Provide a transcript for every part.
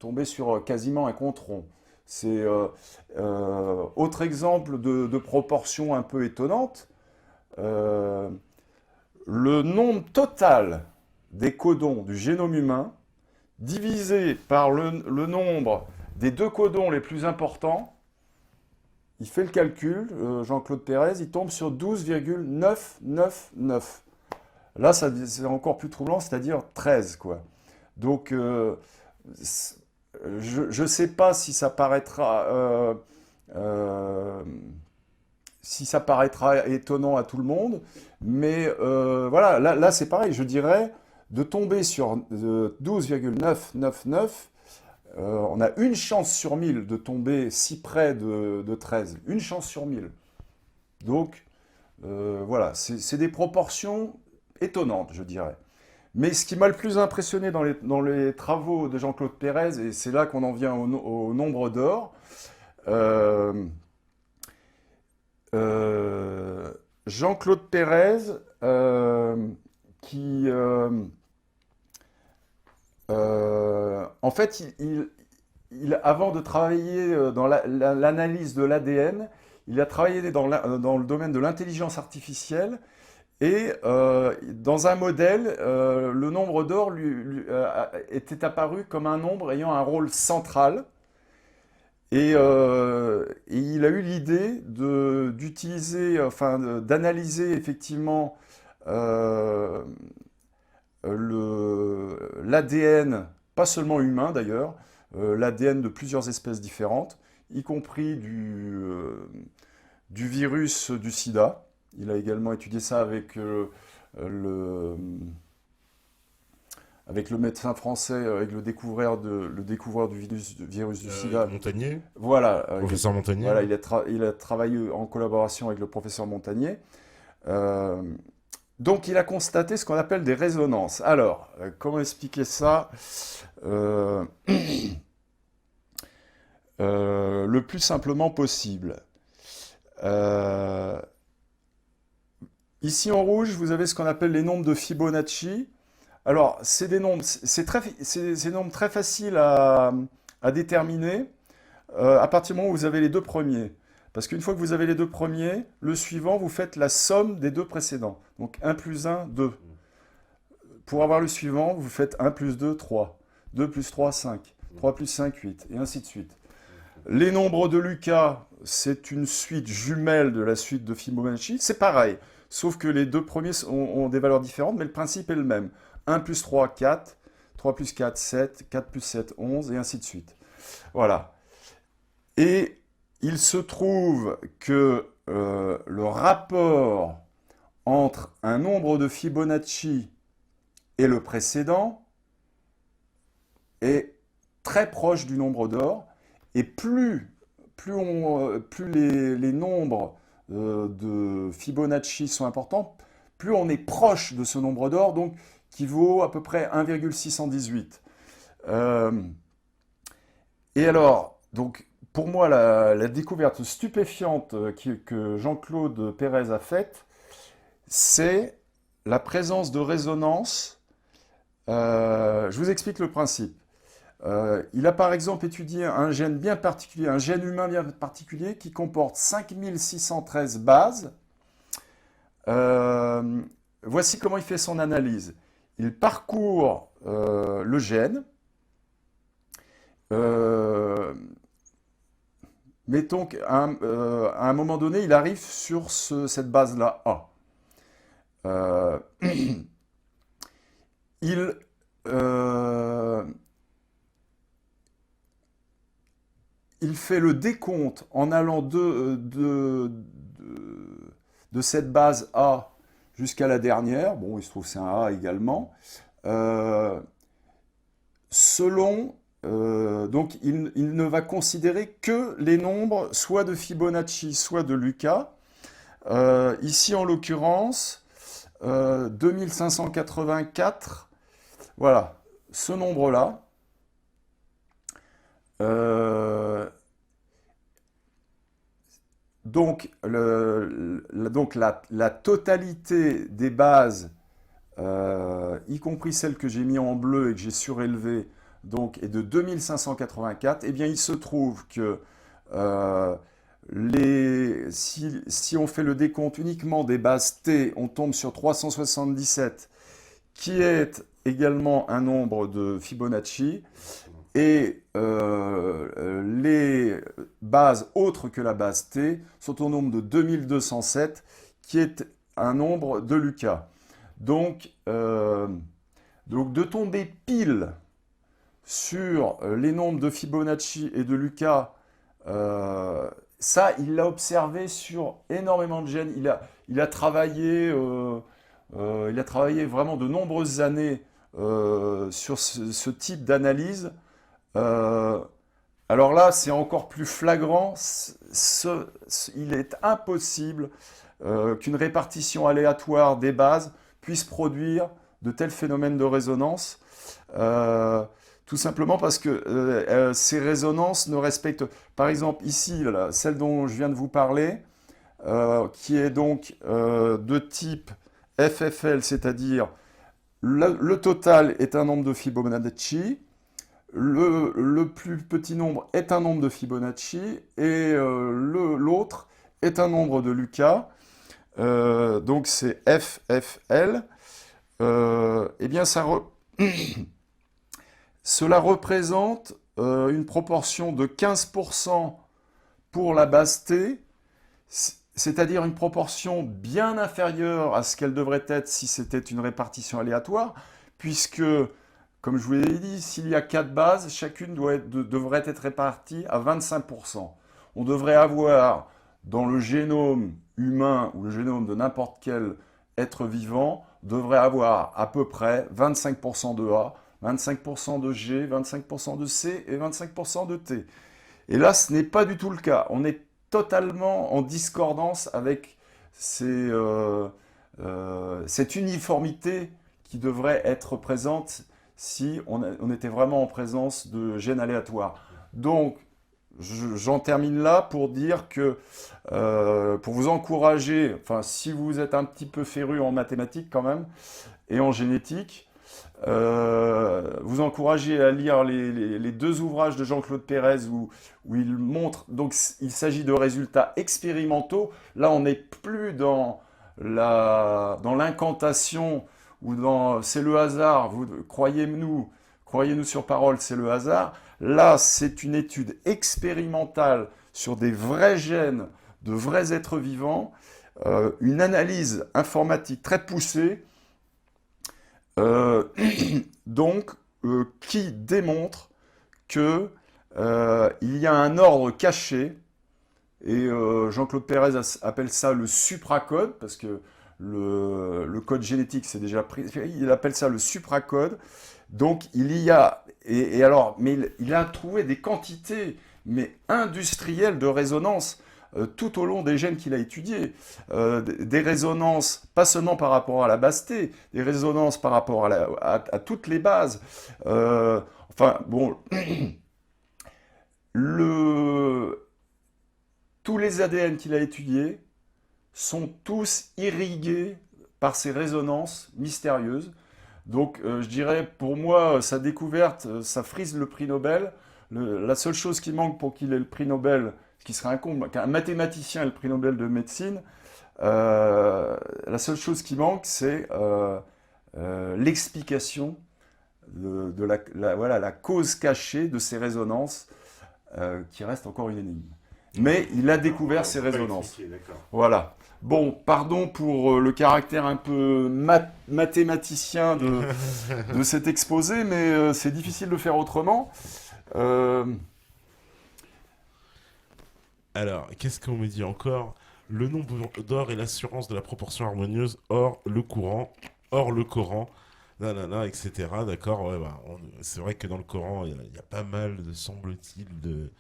tomber sur quasiment un compte rond. C'est autre exemple de proportion un peu étonnante. euh, le nombre total des codons du génome humain divisé par le nombre des deux codons les plus importants, il fait le calcul, Jean-Claude Pérez, il tombe sur 12,999. Là, c'est encore plus troublant, c'est-à-dire 13, quoi. Donc, je ne sais pas euh, si ça paraîtra étonnant à tout le monde, mais voilà, là c'est pareil, je dirais, de tomber sur 12,999, on a une chance sur 1000 de tomber si près de 13, une chance sur 1000. Donc, voilà, c'est des proportions étonnantes, je dirais. Mais ce qui m'a le plus impressionné dans les travaux de Jean-Claude Pérez, et c'est là qu'on en vient au nombre d'or, euh, Jean-Claude Pérez, qui, en fait, avant de travailler dans l'analyse de l'ADN, il a travaillé dans le domaine de l'intelligence artificielle et dans un modèle, le nombre d'or était apparu comme un nombre ayant un rôle central. Et il a eu l'idée d'utiliser, enfin, d'analyser effectivement euh, l'ADN, pas seulement humain d'ailleurs, l'ADN de plusieurs espèces différentes, y compris du virus du sida. Il a également étudié ça le, avec le médecin français, avec le découvreur virus du sida. Montagnier, Voilà, professeur Montagnier, voilà ouais. il a travaillé en collaboration avec le professeur Montagnier. Euh, donc il a constaté ce qu'on appelle des résonances. Alors, comment expliquer ça euh, le plus simplement possible. Euh, Ici en rouge, vous avez ce qu'on appelle les nombres de Fibonacci. Alors, c'est des nombres, c'est des nombres très faciles à déterminer à partir du moment où vous avez les deux premiers. Parce qu'une fois que vous avez les deux premiers, le suivant, vous faites la somme des deux précédents. Donc un plus un, 2. Pour avoir le suivant, vous faites un plus 2, 3. 2 plus 3, 5. 3 plus 5, 8. Et ainsi de suite. Les nombres de Lucas, c'est une suite jumelle de la suite de Fibonacci. C'est pareil, sauf que les deux premiers ont des valeurs différentes, mais le principe est le même. 1 plus 3, 4. 3 plus 4, 7. 4 plus 7, 11. Et ainsi de suite. Voilà. Et il se trouve que le rapport entre un nombre de Fibonacci et le précédent est très proche du nombre d'or. Et plus les nombres de Fibonacci sont importants, plus on est proche de ce nombre d'or, donc qui vaut à peu près 1,618. Euh, et alors, donc, pour moi, la découverte stupéfiante que Jean-Claude Pérez a faite, c'est la présence de résonance. Je vous explique le principe. Il a par exemple étudié un gène bien particulier, un gène humain bien particulier qui comporte 5613 bases. Euh, Voici comment il fait son analyse. Il parcourt le gène. Euh, Mettons qu'à à un moment donné, il arrive sur cette base-là, A. Euh, il, euh, il fait le décompte en allant de cette base A jusqu'à la dernière. Bon, il se trouve que c'est un A également. Euh, Selon donc il ne va considérer que les nombres soit de Fibonacci, soit de Lucas. Ici, en l'occurrence, 2584, voilà, ce nombre-là. Euh, donc la totalité des bases, y compris celles que j'ai mis en bleu et que j'ai surélevées, donc, est de 2584, eh bien, il se trouve que euh, si on fait le décompte uniquement des bases T, on tombe sur 377, qui est également un nombre de Fibonacci, et les bases autres que la base T sont au nombre de 2207, qui est un nombre de Lucas. Donc de tomber pile sur les nombres de Fibonacci et de Lucas, ça, il l'a observé sur énormément de gènes. Il a travaillé vraiment de nombreuses années sur ce type d'analyse. Euh, alors là, c'est encore plus flagrant. Il est impossible qu'une répartition aléatoire des bases puisse produire de tels phénomènes de résonance. Euh, Tout simplement parce que ces résonances ne respectent, par exemple ici, là, celle dont je viens de vous parler, qui est donc de type FFL, c'est-à-dire le total est un nombre de Fibonacci, le plus petit nombre est un nombre de Fibonacci, et l'autre est un nombre de Lucas, donc c'est FFL. Eh bien, cela représente une proportion de 15% pour la base T, c'est-à-dire une proportion bien inférieure à ce qu'elle devrait être si c'était une répartition aléatoire, puisque, comme je vous l'ai dit, s'il y a 4 bases, chacune devrait être répartie à 25%. On devrait avoir dans le génome humain ou le génome de n'importe quel être vivant, devrait avoir à peu près 25% de A, 25% de G, 25% de C et 25% de T. Et là, ce n'est pas du tout le cas. On est totalement en discordance avec cette uniformité qui devrait être présente si on était vraiment en présence de gènes aléatoires. Donc, j'en termine là pour dire que, pour vous encourager, enfin, si vous êtes un petit peu féru en mathématiques quand même, et en génétique, vous encourager à lire les deux ouvrages de Jean-Claude Pérez où il montre, donc il s'agit de résultats expérimentaux. Là, on n'est plus dans l'incantation ou dans c'est le hasard, croyez-nous sur parole, c'est le hasard. Là, c'est une étude expérimentale sur des vrais gènes de vrais êtres vivants, une analyse informatique très poussée, euh, donc, qui démontre que il y a un ordre caché, et Jean-Claude Pérez appelle ça le supracode, parce que le code génétique c'est déjà pris, il appelle ça le supracode. Donc il y a, et alors, mais il a trouvé des quantités mais industrielles de résonance tout au long des gènes qu'il a étudiés. Des résonances, pas seulement par rapport à la base T, des résonances par rapport à toutes les bases. Enfin, bon, le, tous les ADN qu'il a étudiés sont tous irrigués par ces résonances mystérieuses. Donc, je dirais, pour moi, sa découverte, ça frise le prix Nobel. La seule chose qui manque pour qu'il ait le prix Nobel, ce qui serait un comble, qu'un mathématicien ait le prix Nobel de médecine, la seule chose qui manque, c'est l'explication de voilà, la cause cachée de ces résonances, qui reste encore une énigme. Mais il a découvert ces résonances. Voilà. Bon, pardon pour le caractère un peu mathématicien de cet exposé, mais c'est difficile de faire autrement. Euh, Alors, qu'est-ce qu'on me dit encore? Le nombre d'or est l'assurance de la proportion harmonieuse, or le courant, or le Coran, nanana, etc. D'accord, ouais, bah, c'est vrai que dans le Coran, il y a pas mal, semble-t-il, de,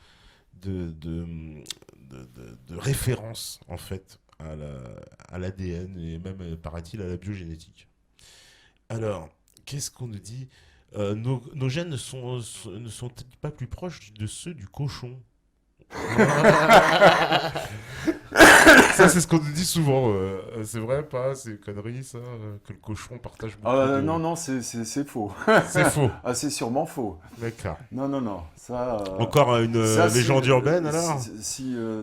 de, de références, en fait, à l'ADN et même, paraît-il, à la biogénétique. Alors, qu'est-ce qu'on nous dit? Nos gènes ne sont-ils pas plus proches de ceux du cochon? Ça, c'est ce qu'on nous dit souvent. C'est vrai, pas? C'est une connerie, ça, que le cochon partage beaucoup Non, de... non, c'est faux. C'est faux. Ah, c'est sûrement faux. D'accord. Non, non, non. Encore une Ça légende urbaine, alors?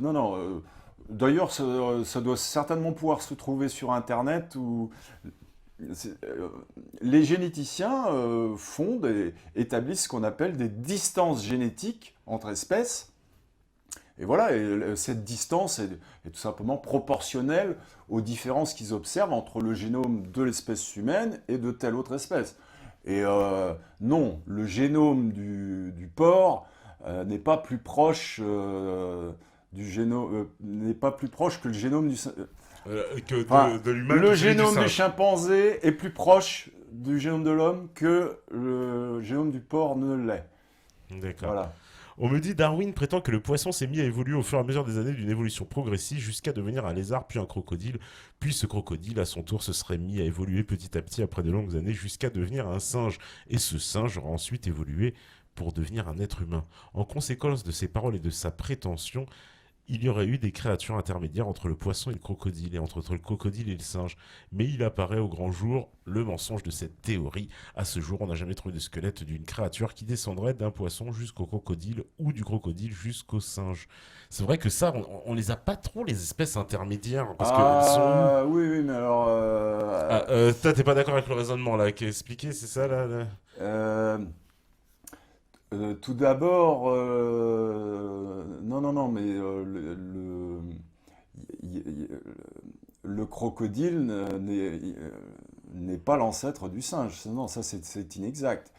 non, non. D'ailleurs, ça doit certainement pouvoir se trouver sur Internet où les généticiens établissent ce qu'on appelle des distances génétiques entre espèces. Et voilà, cette distance est tout simplement proportionnelle aux différences qu'ils observent entre le génome de l'espèce humaine et de telle autre espèce. Et non, le génome du porc n'est pas plus proche n'est pas plus proche que le génome Que enfin, de l'humain le que celui du génome du singe. chimpanzé est plus proche du génome de l'homme que le génome du porc ne l'est. D'accord. Voilà. On me dit Darwin prétend que le poisson s'est mis à évoluer au fur et à mesure des années d'une évolution progressive jusqu'à devenir un lézard puis un crocodile. Puis ce crocodile, à son tour, se serait mis à évoluer petit à petit après de longues années jusqu'à devenir un singe. Et ce singe aura ensuite évolué pour devenir un être humain. En conséquence de ses paroles et de sa prétention, il y aurait eu des créatures intermédiaires entre le poisson et le crocodile, et entre le crocodile et le singe. Mais il apparaît au grand jour le mensonge de cette théorie. À ce jour, on n'a jamais trouvé de squelette d'une créature qui descendrait d'un poisson jusqu'au crocodile, ou du crocodile jusqu'au singe. C'est vrai que ça, on les a pas trop, les espèces intermédiaires, parce qu'elles sont où? Ah oui, oui, mais alors... Ah, toi, t'es pas d'accord avec le raisonnement là, qui est expliqué, c'est ça là? euh, tout d'abord, non, non, non, mais y- y- le crocodile n'est pas l'ancêtre du singe. Non, ça c'est inexact.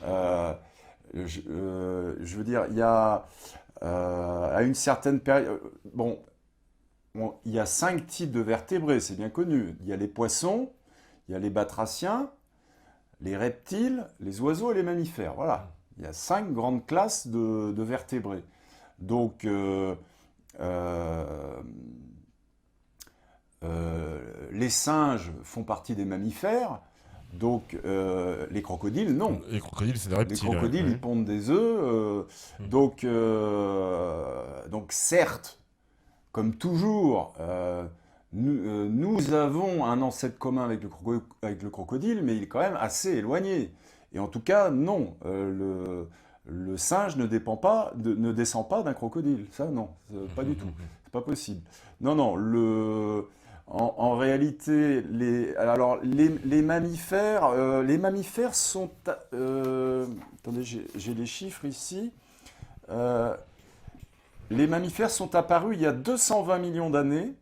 Ah, Euh, je veux dire, il y a à une certaine période, bon, il y a 5 types de vertébrés, c'est bien connu. Il y a les poissons, il y a les batraciens, les reptiles, les oiseaux et les mammifères. Voilà. Il y a 5 grandes classes de vertébrés. Donc, euh, les singes font partie des mammifères. Donc, les crocodiles, non. les crocodiles, c'est des Les reptiles, ouais. crocodiles, ils Ouais. pondent des œufs. Hmm. Donc, certes, comme toujours, nous avons un ancêtre commun avec le crocodile, mais il est quand même assez éloigné. Et en tout cas, non, le singe ne descend pas d'un crocodile. Ça, non, pas du tout. C'est pas possible. Non, non, en réalité, les mammifères sont... attendez, j'ai les chiffres ici. Euh, les mammifères sont apparus il y a 220 millions d'années,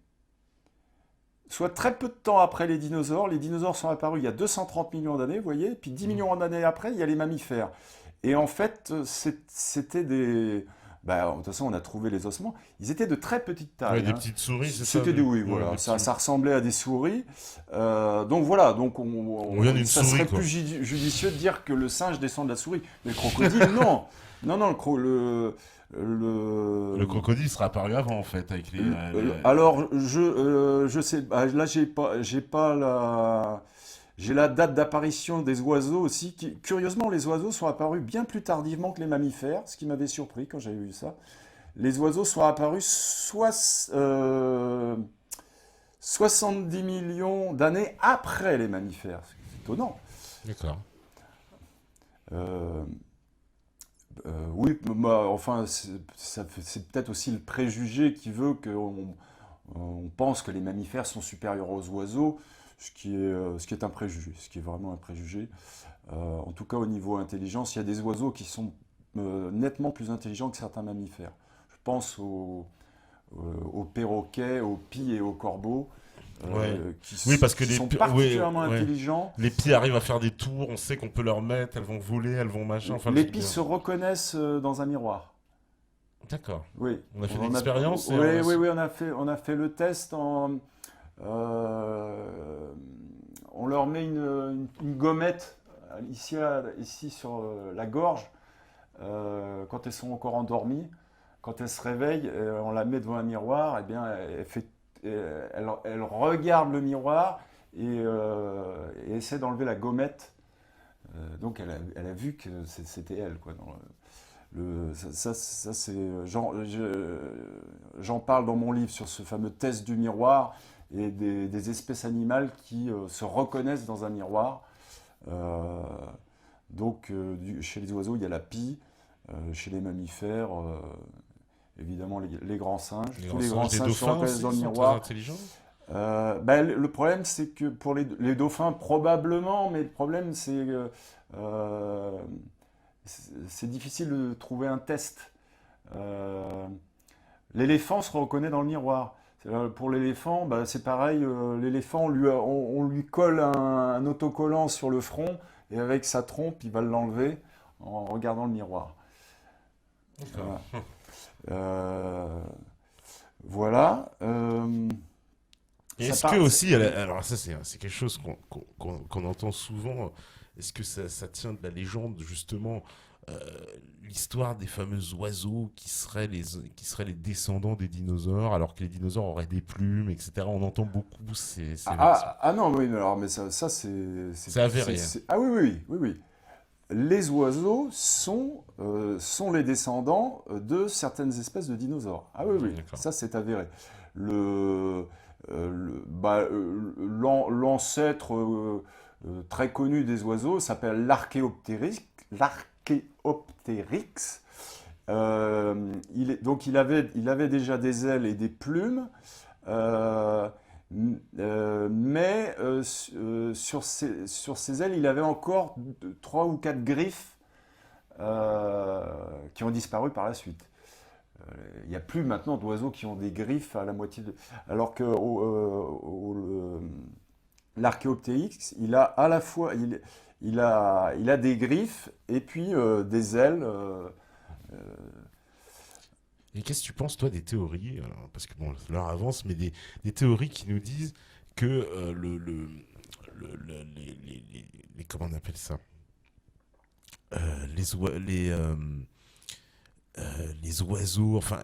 soit très peu de temps après les dinosaures. Les dinosaures sont apparus il y a 230 millions d'années, vous voyez, puis 10 millions d'années après, il y a les mammifères. Et en fait, c'était des... Bah, de toute façon, on a trouvé les ossements. Ils étaient de très petite Ouais, taille, des hein. petites souris, c'est ça? C'était des oui, Ouais, voilà. des Ça, petits... ça ressemblait à des souris. Donc voilà, donc On vient d'une ça souris, serait quoi. plus judicieux de dire que le singe descend de la souris. Mais le crocodile, non. Non, non, Le le, crocodile sera apparu avant, en fait, avec alors, je sais, là, j'ai pas j'ai la date d'apparition des oiseaux aussi. Curieusement, les oiseaux sont apparus bien plus tardivement que les mammifères, ce qui m'avait surpris quand j'avais vu ça. Les oiseaux sont apparus 70 millions d'années après les mammifères. C'est étonnant. D'accord. Euh, oui, enfin, c'est peut-être aussi le préjugé qui veut qu'on on pense que les mammifères sont supérieurs aux oiseaux, ce qui est un préjugé, ce qui est vraiment un préjugé. En tout cas, au niveau intelligence, il y a des oiseaux qui sont nettement plus intelligents que certains mammifères. Je pense aux perroquets, aux pies et aux corbeaux, Ouais. Oui, parce que qui sont oui, particulièrement ouais. intelligents. Les pies arrivent à faire des tours, on sait qu'on peut leur mettre, elles vont voler, elles vont machin, enfin... Les pies se reconnaissent dans un miroir. D'accord. Oui. On a fait On en l'expérience et oui, on a... oui, oui, on a fait le test euh, on leur met une gommette ici sur la gorge quand elles sont encore endormies. Quand elles se réveillent, on la met devant un miroir, et bien elle regarde le miroir et essaie d'enlever la gommette. Donc elle a vu que c'était elle, quoi. j'en parle dans mon livre sur ce fameux test du miroir et des espèces animales qui se reconnaissent dans un miroir. Euh, chez les oiseaux, il y a la pie, chez les mammifères, évidemment les grands singes. Les Tous grands les grands singes, les singes se dauphins reconnaissent aussi, dans le ils sont très miroir. intelligents. Le problème, c'est que pour les dauphins, probablement, mais le problème, c'est que euh, c'est difficile de trouver un test. Euh, L'éléphant se reconnaît dans le miroir. Pour l'éléphant, bah, c'est pareil. L'éléphant, on lui colle un autocollant sur le front et avec sa trompe, il va l'enlever en regardant le miroir. D'accord. Voilà. Euh, voilà. Et Ça est-ce que part. aussi, alors ça c'est quelque chose qu'on entend souvent, est-ce que ça tient de la légende justement, euh, l'histoire des fameux oiseaux qui seraient les descendants des dinosaures, alors que les dinosaures auraient des plumes, etc. On entend beaucoup ces versions. Non, oui, mais alors, mais ça C'est avéré, hein. Ah oui, oui, oui, oui. Les oiseaux sont les descendants de certaines espèces de dinosaures. Ah oui, oui, D'accord. ça c'est avéré. L'ancêtre très connu des oiseaux s'appelle l'Archéoptérix. L'Archéoptérix. Il avait déjà des ailes et des plumes. Euh, sur ses ailes, il avait encore trois ou quatre griffes qui ont disparu par la suite. Il n'y a plus maintenant d'oiseaux qui ont des griffes à la moitié de... Alors que l'archéoptérix, il a à la fois il a des griffes et puis des ailes. Et qu'est-ce que tu penses, toi, des théories, alors, parce que bon, l'heure avance, mais des théories qui nous disent que comment on appelle ça? Les oiseaux, enfin,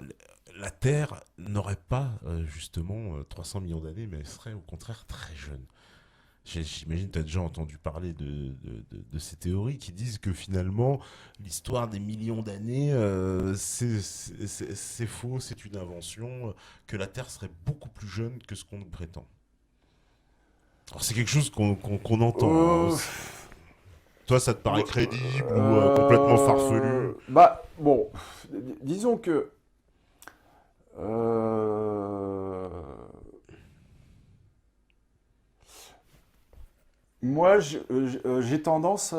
la Terre n'aurait pas justement 300 millions d'années, mais elle serait au contraire très jeune. J'imagine que tu as déjà entendu parler de ces théories qui disent que finalement, l'histoire des millions d'années, c'est faux, c'est une invention, que la Terre serait beaucoup plus jeune que ce qu'on nous prétend. Alors c'est quelque chose qu'on entend, hein. Euh, Toi, ça te paraît crédible ou complètement farfelu? bon, disons que euh, moi, j'ai tendance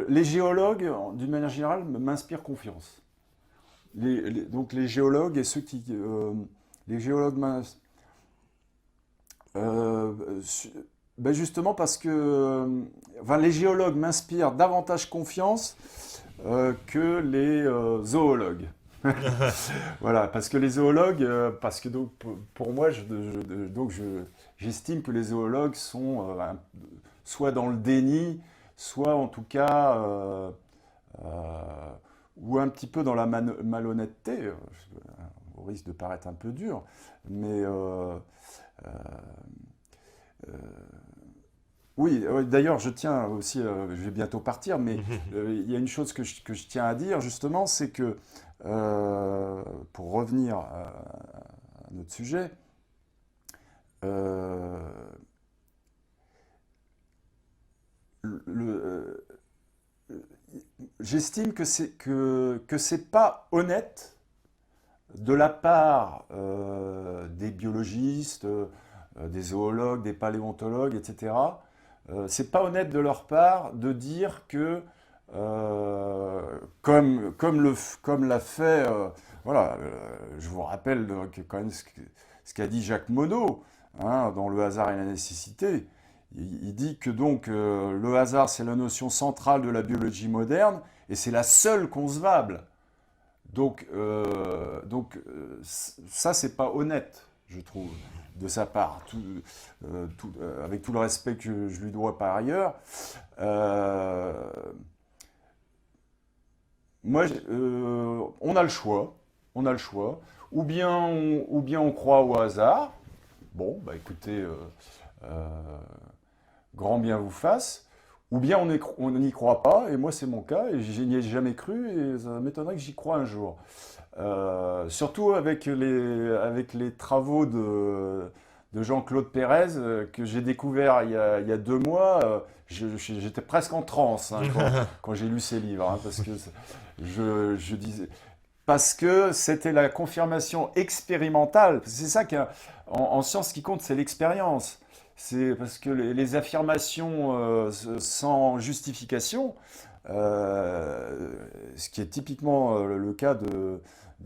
les géologues, d'une manière générale, m'inspirent confiance. Donc les géologues et ceux qui... les géologues su- ben justement parce que enfin, les géologues m'inspirent davantage confiance que les zoologues. Voilà, parce que les zoologues, parce que donc pour moi, j'estime que les zoologues sont soit dans le déni, soit en tout cas, ou un petit peu dans la malhonnêteté, au risque de paraître un peu dur, mais euh, euh, oui, d'ailleurs, je tiens aussi, je vais bientôt partir, mais il y a une chose que je tiens à dire, justement, c'est que, pour revenir à notre sujet, euh, le- j'estime que c'est pas honnête de la part des biologistes, des zoologues, des paléontologues, etc. C'est pas honnête de leur part de dire que, comme l'a fait, voilà, je vous rappelle quand même ce qu'a dit Jacques Monod, hein, dans Le hasard et la nécessité. Il dit que donc le hasard, c'est la notion centrale de la biologie moderne et c'est la seule concevable. Ça, c'est pas honnête, je trouve, de sa part, avec tout le respect que je lui dois par ailleurs. Euh, on a le choix, on a le choix. Ou bien on croit au hasard. Bon, bah écoutez, grand bien vous fasse. ou bien on n'y croit pas, et moi c'est mon cas, et je n'y ai jamais cru, et ça m'étonnerait que j'y croie un jour. Surtout avec les travaux de Jean-Claude Pérez que j'ai découvert il y a 2 mois. J'étais presque en transe hein, quand j'ai lu ces livres, hein, parce que je disais, parce que c'était la confirmation expérimentale. C'est ça en science ce qui compte, c'est l'expérience. C'est parce que les affirmations sans justification, ce qui est typiquement le cas de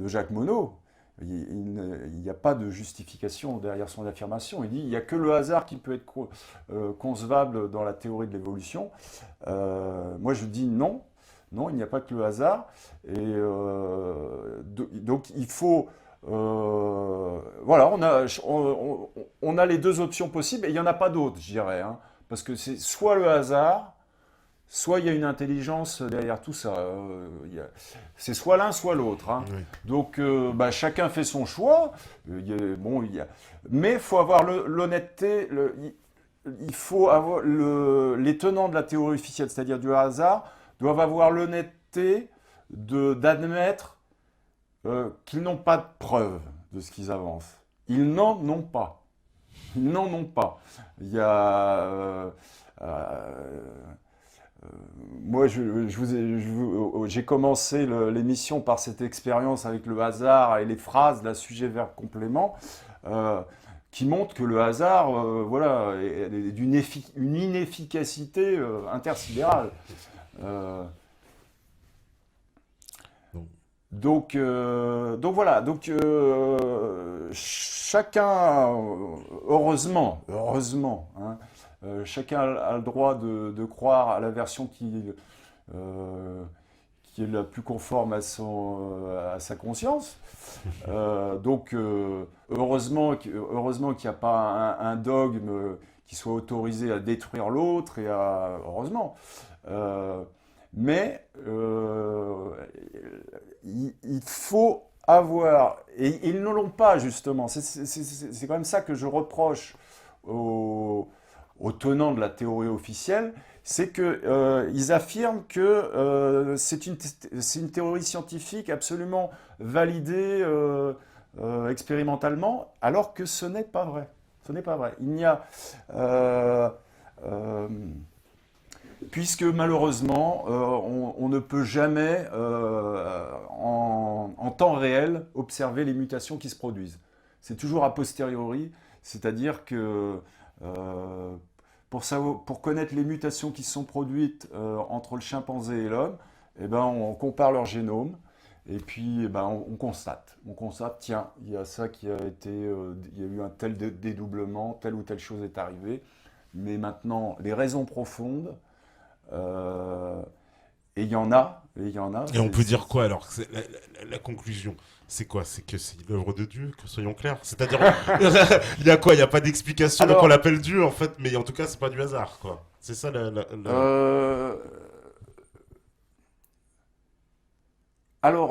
Jacques Monod, il n'y a pas de justification derrière son affirmation. Il dit il n'y a que le hasard qui peut être concevable dans la théorie de l'évolution. Moi je dis non, non, il n'y a pas que le hasard. Et donc il faut voilà, on a les deux options possibles et il n'y en a pas d'autres, je dirais. Hein, parce que c'est soit le hasard, soit il y a une intelligence derrière tout ça. C'est soit l'un, soit l'autre. Hein. Oui. Donc bah, chacun fait son choix. Bon, mais il faut avoir l'honnêteté. Il faut avoir les tenants de la théorie officielle, c'est-à-dire du hasard, doivent avoir l'honnêteté d'admettre qu'ils n'ont pas de preuves de ce qu'ils avancent. Ils n'en ont pas. Ils n'en ont pas. Il y a... moi, j'ai commencé l'émission par cette expérience avec le hasard et les phrases, la sujet, verbe, complément, qui montrent que le hasard, voilà, est une inefficacité intersidérale. Donc, Donc voilà, donc chacun, heureusement, hein, chacun a le droit de croire à la version euh, qui est la plus conforme à sa conscience. Heureusement qu'il n'y a pas un dogme qui soit autorisé à détruire l'autre, heureusement. Euh, mais il faut avoir, et ils ne l'ont pas justement, c'est quand même ça que je reproche aux, aux tenants de la théorie officielle, c'est qu'ils affirment que c'est une théorie scientifique absolument validée expérimentalement, alors que ce n'est pas vrai. Ce n'est pas vrai. Il n'y a... euh, euh, puisque malheureusement, on ne peut jamais, en temps réel, observer les mutations qui se produisent. C'est toujours a posteriori, c'est-à-dire que pour connaître les mutations qui se sont produites entre le chimpanzé et l'homme, eh ben, on compare leur génome et puis eh ben, on constate. On constate, tiens, il y a ça qui a été, il y a eu un tel dédoublement, telle ou telle chose est arrivée. Mais maintenant, les raisons profondes, euh, et il y en a, et il y en a. et on peut dire quoi alors? La conclusion, c'est quoi? C'est que c'est l'œuvre de Dieu, que soyons clairs. C'est-à-dire, il y a quoi? Il n'y a pas d'explication, donc on Alors, l'appelle Dieu en fait, mais en tout cas, c'est pas du hasard, quoi. C'est ça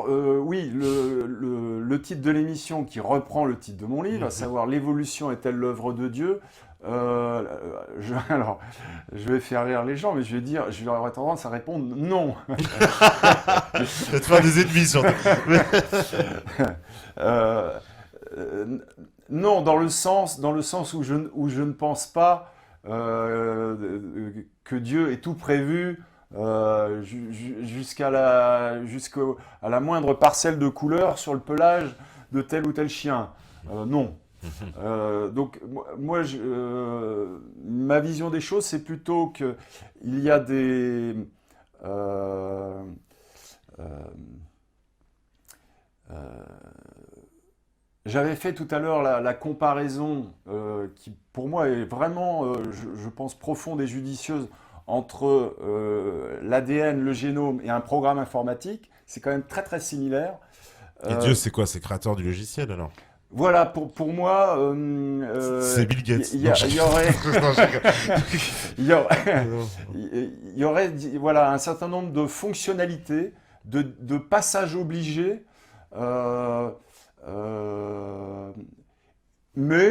euh, oui, le titre de l'émission qui reprend le titre de mon livre, à Mhm. savoir L'évolution est-elle l'œuvre de Dieu? Alors, je vais faire rire les gens, mais je vais avoir tendance à répondre non. Peut-être faire des ennemis surtout. Euh, euh, non, dans le sens où je ne pense pas que Dieu ait tout prévu jusqu'à la moindre parcelle de couleur sur le pelage de tel ou tel chien. Non. Donc ma vision des choses, c'est plutôt que il y a des euh, euh, euh, j'avais fait tout à l'heure la comparaison qui, pour moi, est vraiment, je pense, profonde et judicieuse entre l'ADN, le génome et un programme informatique. C'est quand même très très similaire. Et Dieu, Euh, c'est quoi? C'est créateur du logiciel alors? voilà, pour moi, C'est Bill Gates. Non, il y aurait, non, je rigole. il y aurait, Non. il y aurait, voilà, un certain nombre de fonctionnalités, de passages obligés. Euh, euh, mais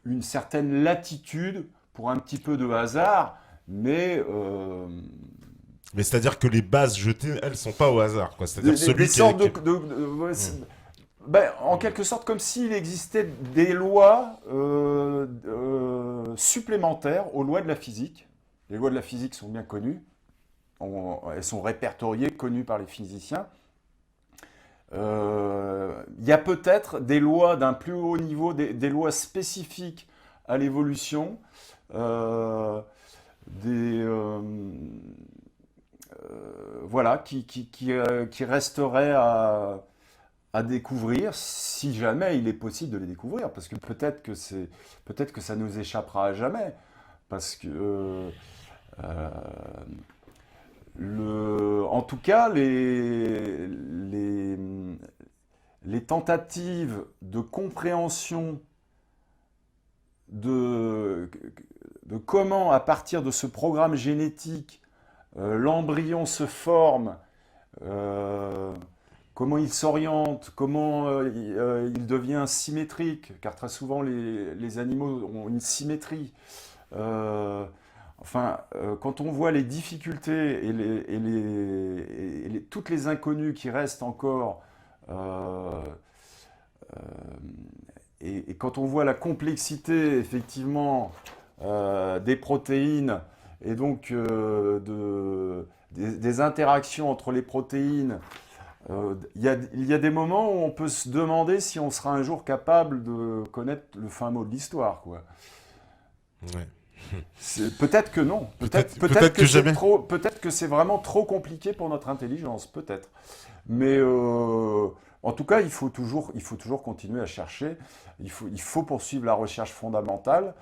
une certaine latitude pour un petit peu de hasard, mais Mais c'est-à-dire que les bases jetées, elles sont pas au hasard, quoi. C'est-à-dire celui des qui sortes est... en quelque sorte comme s'il existait des lois supplémentaires aux lois de la physique. Les lois de la physique sont bien connues, elles sont répertoriées, connues par les physiciens. Il y a peut-être des lois d'un plus haut niveau, des lois spécifiques à l'évolution, voilà, qui resteraient à découvrir, si jamais il est possible de les découvrir, parce que peut-être que ça nous échappera à jamais, parce que en tout cas, les tentatives de compréhension de comment, à partir de ce programme génétique, l'embryon se forme, comment il s'oriente, comment il devient symétrique, car très souvent les animaux ont une symétrie. Quand on voit les difficultés et toutes les inconnues qui restent encore, et quand on voit la complexité, effectivement, des protéines, et donc des interactions entre les protéines, il y a des moments où on peut se demander si on sera un jour capable de connaître le fin mot de l'histoire, quoi. Ouais. Peut-être que non. Peut-être que jamais. Peut-être que c'est vraiment trop compliqué pour notre intelligence, peut-être. Mais en tout cas, il faut toujours continuer à chercher. Il faut poursuivre la recherche fondamentale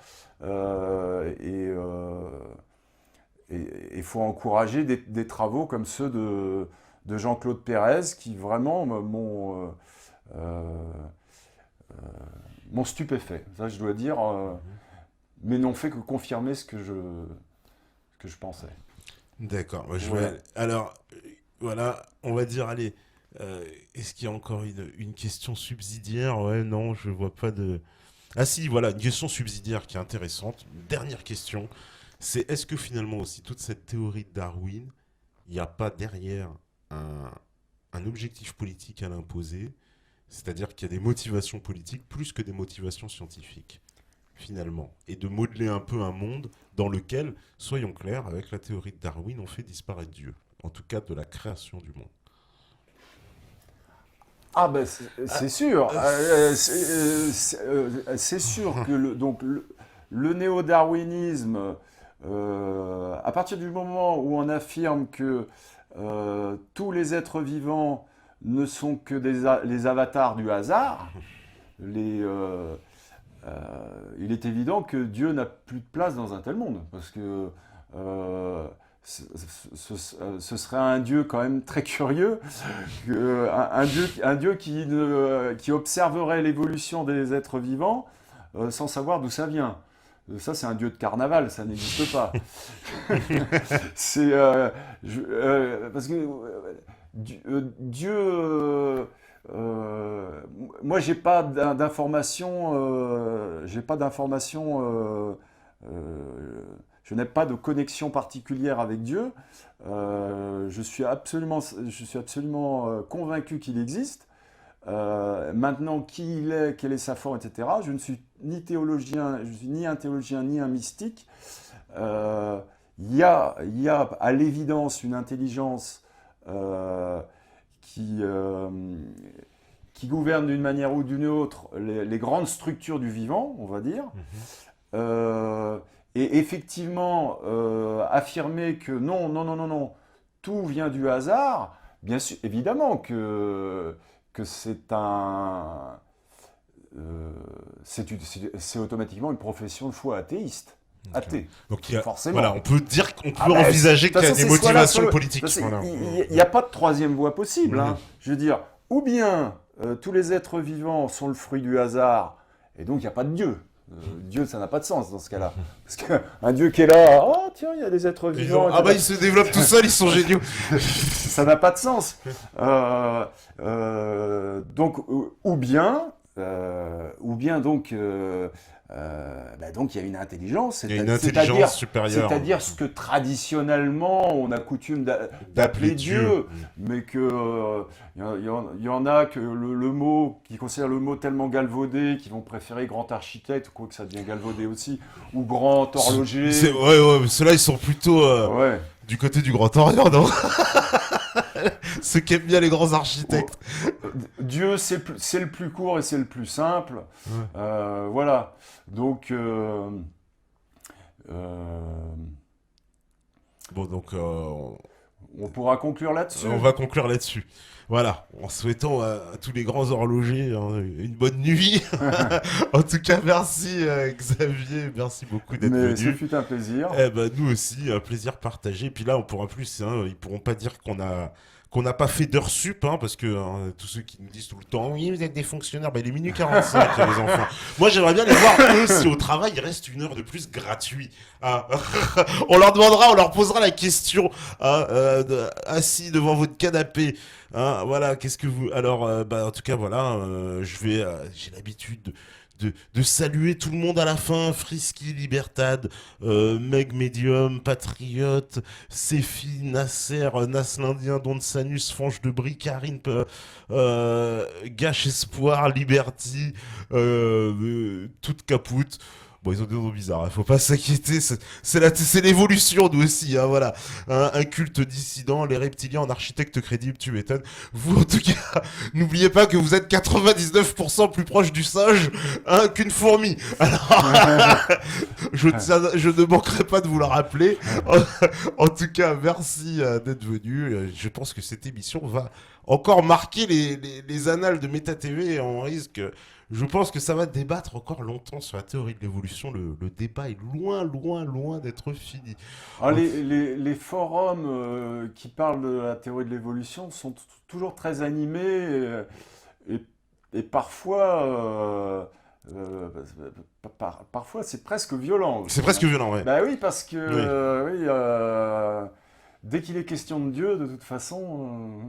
et il faut encourager des travaux comme ceux de Jean-Claude Pérez qui vraiment m'ont stupéfait. Ça, je dois dire. Mais n'ont fait que confirmer ce que je pensais. D'accord. Ouais, Ouais. alors, voilà, on va dire, allez, est-ce qu'il y a encore une question subsidiaire? Ouais, non, je vois pas de... Ah si, voilà, une question subsidiaire qui est intéressante. Une dernière question, c'est est-ce que finalement aussi toute cette théorie de Darwin, il n'y a pas derrière un objectif politique à l'imposer, c'est-à-dire qu'il y a des motivations politiques plus que des motivations scientifiques finalement, et de modeler un peu un monde dans lequel, soyons clairs, avec la théorie de Darwin, on fait disparaître Dieu, en tout cas de la création du monde. Ah ben c'est sûr, c'est sûr que le néo-darwinisme, à partir du moment où on affirme que tous les êtres vivants ne sont que les avatars du hasard, il est évident que Dieu n'a plus de place dans un tel monde, parce que ce serait un Dieu quand même très curieux, un Dieu qui observerait l'évolution des êtres vivants sans savoir d'où ça vient. Ça, c'est un Dieu de carnaval, ça n'existe pas. Parce que Dieu... moi, j'ai pas d'informations, je n'ai pas de connexion particulière avec Dieu. Je suis absolument convaincu qu'il existe. Maintenant, qui il est, quelle est sa forme, etc. Je ne suis ni théologien, je suis ni un théologien ni un mystique. Il y a à l'évidence une intelligence qui gouverne d'une manière ou d'une autre les grandes structures du vivant, on va dire. Et effectivement, affirmer que non, tout vient du hasard, bien sûr, évidemment que c'est automatiquement une profession de foi athéiste. Athée. Donc forcément. Voilà, on peut dire qu'on peut envisager qu'il y a des motivations politiques. Il n'y a pas de troisième voie possible. Hein. Je veux dire, ou bien tous les êtres vivants sont le fruit du hasard, et donc il n'y a pas de Dieu. Dieu, ça n'a pas de sens dans ce cas-là. Parce qu'un Dieu qui est là, oh tiens, il y a des êtres vivants. Ils se développent tout seuls, ils sont géniaux. Ça n'a pas de sens. Donc, ou bien donc, Donc il y a une intelligence, Il y a une intelligence supérieure. c'est-à-dire ce que traditionnellement on a coutume d'appeler Dieu, mais que y en a que le mot, qui considèrent le mot tellement galvaudé, qui vont préférer grand architecte, quoi que ça devient galvaudé aussi, ou grand horloger. Ouais, ceux-là ils sont plutôt du côté du Grand Orient, non? Ceux qui aiment bien les grands architectes. Dieu, c'est le plus court et c'est le plus simple. Ouais. Voilà. Donc. Bon, donc. On pourra conclure là-dessus. On va conclure là-dessus. Voilà, en souhaitant à tous les grands horlogers une bonne nuit. En tout cas, merci Xavier, merci beaucoup d'être venu. Ce fut un plaisir. Nous aussi, un plaisir partagé. Puis là, on pourra plus, ils pourront pas dire qu'on n'a pas fait d'heures sup, parce que tous ceux qui nous disent tout le temps, oui, vous êtes des fonctionnaires, il est minuit 45, les enfants. Moi, j'aimerais bien les voir, eux, si au travail, il reste une heure de plus gratuit. On leur demandera, on leur posera la question, assis devant votre canapé. Voilà, qu'est-ce que vous... Alors, en tout cas, voilà, j'ai l'habitude de saluer tout le monde à la fin. Frisky, Libertad, Meg Medium, Patriote, Sefi, Nasser, Nas l'Indien, Don Sanus, Fange de Brie, Karine, Gâche Espoir, Liberty, toute capoute. Bon, ils ont des noms bizarres, faut pas s'inquiéter, c'est l'évolution, nous aussi, voilà. Un culte dissident, les reptiliens en architecte crédible, tu m'étonnes. Vous, en tout cas, n'oubliez pas que vous êtes 99% plus proche du singe qu'une fourmi. Alors, je ne manquerai pas de vous le rappeler. En tout cas, merci d'être venu. Je pense que cette émission va encore marquer les annales de Méta TV. On risque... Je pense que ça va débattre encore longtemps sur la théorie de l'évolution. Le débat est loin d'être fini. Les forums qui parlent de la théorie de l'évolution sont toujours très animés et parfois, parfois c'est presque violent. C'est presque violent, ouais. Bah oui, parce que dès qu'il est question de Dieu, de toute façon...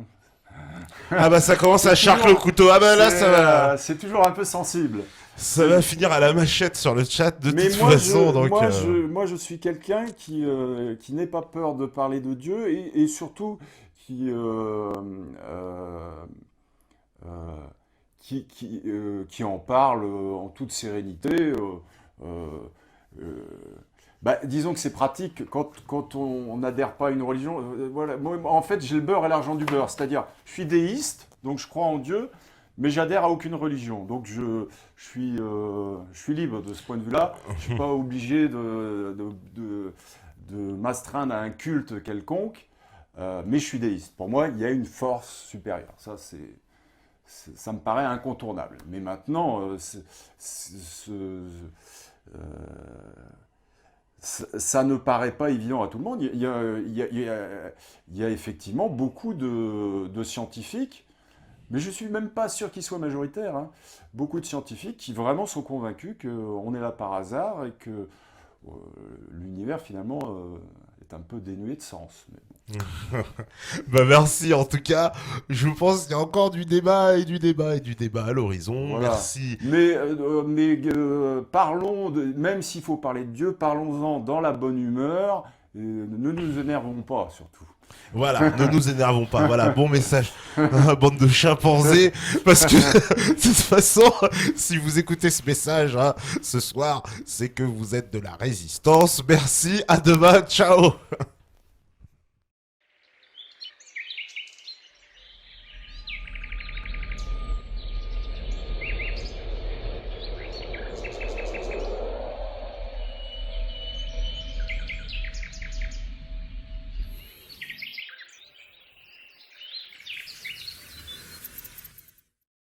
ça commence à charcler le couteau. Là, ça va. C'est toujours un peu sensible. Ça va finir à la machette sur le chat de toute façon. Moi, je suis quelqu'un qui n'ait pas peur de parler de Dieu et surtout qui en parle en toute sérénité. Disons que c'est pratique quand on n'adhère pas à une religion. Voilà. Moi, en fait, j'ai le beurre et l'argent du beurre. C'est-à-dire, je suis déiste, donc je crois en Dieu, mais j'adhère à aucune religion. Donc je suis libre de ce point de vue-là. Je ne suis pas obligé de m'astreindre à un culte quelconque, mais je suis déiste. Pour moi, il y a une force supérieure. Ça me paraît incontournable. Mais maintenant, ça ne paraît pas évident à tout le monde. Il y a effectivement beaucoup de scientifiques, mais je ne suis même pas sûr qu'ils soient majoritaires. Beaucoup de scientifiques qui vraiment sont convaincus qu'on est là par hasard et que l'univers finalement est un peu dénué de sens. Mais bon. Merci en tout cas. Je pense qu'il y a encore du débat à l'horizon. Voilà. Merci. Mais parlons, même s'il faut parler de Dieu, parlons-en dans la bonne humeur. Et ne nous énervons pas surtout. Voilà, ne nous énervons pas. Voilà, bon message, bande de chimpanzés. Parce que de toute façon, si vous écoutez ce message ce soir, c'est que vous êtes de la résistance. Merci, à demain, ciao.